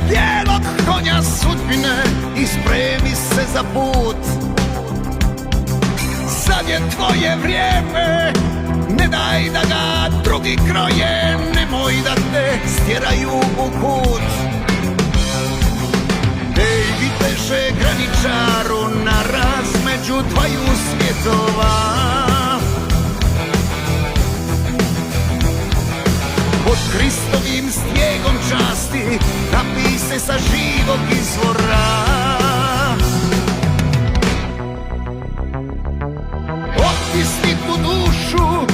bijelog konja sudbine i spremi se za put. Sad je tvoje vrijeme, ne daj da ga drugi kroje, nemoj da te stjeraju u kut. Ej, viteže graničaru na razmeđu dvaju svjetova, pod Hristovim snijegom časti napij se sa živog izvora. Otisni tu dušu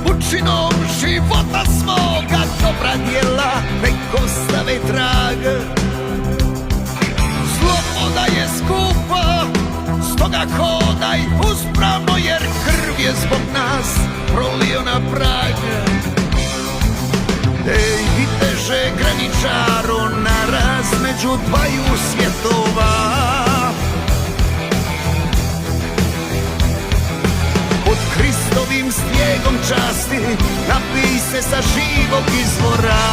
pučinom života svoga, dobra djela nek ostave trag. Sloboda je skupa, stoga hodaj uspravno, jer krv je zbog nas prolio na prag. Ej, viteže graničaru na razmeđu dvaju svjetova, pod Hristovim snijegom časti napij se sa živog izvora.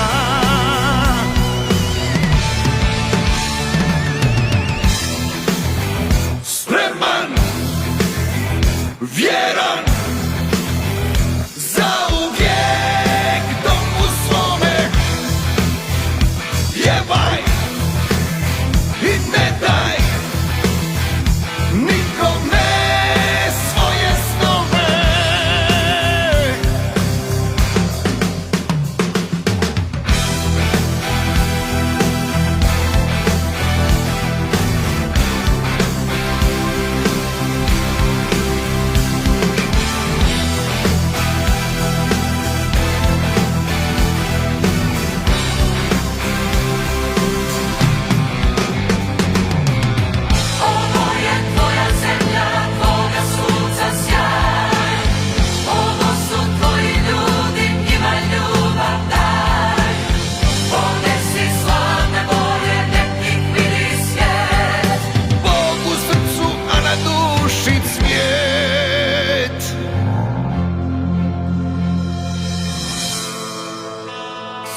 Spreman, vjeran, zauvijek domu svome, pjevaj i ne daj nikome svoje snove.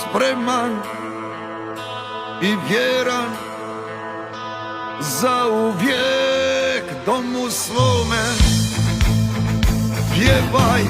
Spreman i vjeran, zauvijek domu svome, pjevaj